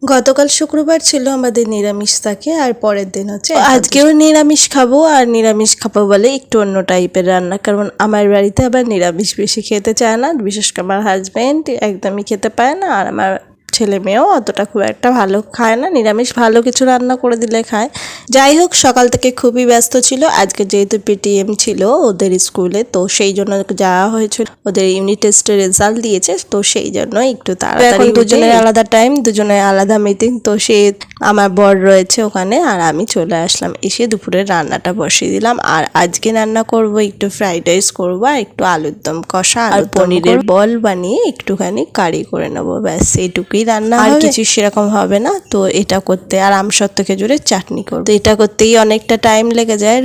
গতকাল শুক্রবার ছিল আমাদের নিরামিষ থাকে আর পরের দিন হচ্ছে আজকেও নিরামিষ খাবো আর নিরামিষ খাবো বলে একটু অন্য টাইপের রান্না, কারণ আমার বাড়িতে আবার নিরামিষ বেশি খেতে চায় না, বিশেষ করে আমার হাজব্যান্ড একদমই খেতে পায় না, আর আমার ছেলে মেয়েও অতটা খুব একটা ভালো খায় না, নিরামিষ ভালো কিছু রান্না করে দিলে খায়। যাই হোক, সকাল থেকে খুবই ব্যস্ত ছিল। আজকে যেহেতু পেটিএম ছিল ওদের স্কুলে, তো সেই জন্য যাওয়া হয়েছিল, ওদের ইউনিট টেস্টের রেজাল্ট দিয়েছে, তো সেই জন্য একটু তাড়াতাড়ি দুজনের আলাদা টাইম, দুজনের আলাদা মিটিং, তো সে আমার বর রয়েছে ওখানে আর আমি চলে আসলাম, এসে দুপুরের রান্নাটা বসিয়ে দিলাম। আর আজকে রান্না করব একটু ফ্রাইড রাইস করবো, আর একটু আলুর দম কষা আর পনিরের বল বানিয়ে একটুখানি কারি করে নেবো, ব্যাস এইটুকুই রান্না, আর কিছু সেরকম হবে না। তো এটা করতে আর আমসত্ত্ব খেজুরের চাটনি করবো, তো এটা করতেই অনেকটা টাইম লেগে যায়।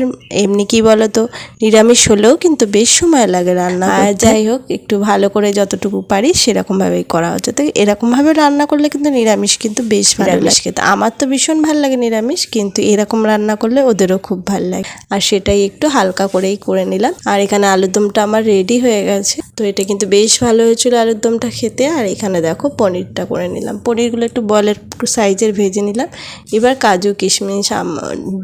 এমনি কি বলতো, নিরামিষ হলেও কিন্তু বেশ সময় লাগে রান্না। আর যাই হোক, একটু ভালো করে যতটুকু পারি সেরকম ভাবেই করা হচ্ছে। তো এরকম ভাবে রান্না করলে কিন্তু নিরামিষ কিন্তু বেশ ভালো লাগে খেতে। আমার তো ভীষণ ভালো লাগে নিরামিষ, কিন্তু এরকম রান্না করলে ওদেরও খুব ভালো লাগে। আর সেটাই একটু হালকা করেই করে নিলাম। আর এখানে আলুর দমটা আমার রেডি হয়ে গেছে, তো এটা কিন্তু বেশ ভালো হয়েছিল আলুর দমটা খেতে। আর এখানে দেখো পনিরটা করে নিলাম, পনিরগুলো একটু বলের সাইজের ভেজে নিলাম। এবার কাজু কিশমিশ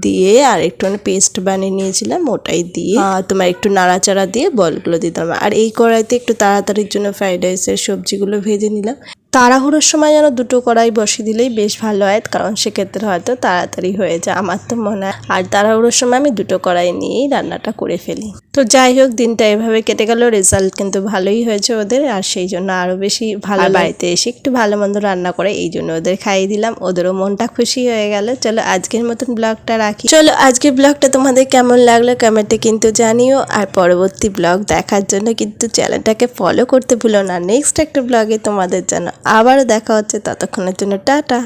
দিয়ে আর একটুখানি পেস্ট বানিয়ে নিয়েছিলাম, ওটাই দিয়ে তোমার একটু নাড়াচাড়া দিয়ে বলগুলো দিতাম। আর এই কড়াইতে একটু তাড়াতাড়ির জন্য ফ্রাইড রাইসের সবজিগুলো ভেজে নিলাম। তাড়াহুড়োর সময় যেন দুটো কড়াই বসিয়ে দিলেই বেশ ভালো হয়, কারণ সেক্ষেত্রে হয়তো তাড়াতাড়ি হয়ে যায়, আমার তো মনে হয়। আর তাড়াহুড়োর সময় আমি দুটো কড়াই নিয়েই রান্নাটা করে ফেলি। তো যাই হোক, দিনটা এভাবে কেটে গেল, রেজাল্ট কিন্তু ভালোই হয়েছে ওদের, আর সেই জন্য আরও বেশি ভালো। বাড়িতে এসে একটু ভালো মন্দ রান্না করে এই জন্য ওদের খাইয়ে দিলাম, ওদেরও মনটা খুশি হয়ে গেল। চলো আজকের মতন ব্লগটা রাখি। চলো আজকের ব্লগটা তোমাদের কেমন লাগলো কমেন্টে কিন্তু জানিও, আর পরবর্তী ব্লগ দেখার জন্য কিন্তু চ্যানেলটাকে ফলো করতে ভুলো না। নেক্সট একটা ব্লগে তোমাদের জন্য আবারও দেখা হচ্ছে, ততক্ষণের জন্য টাটা।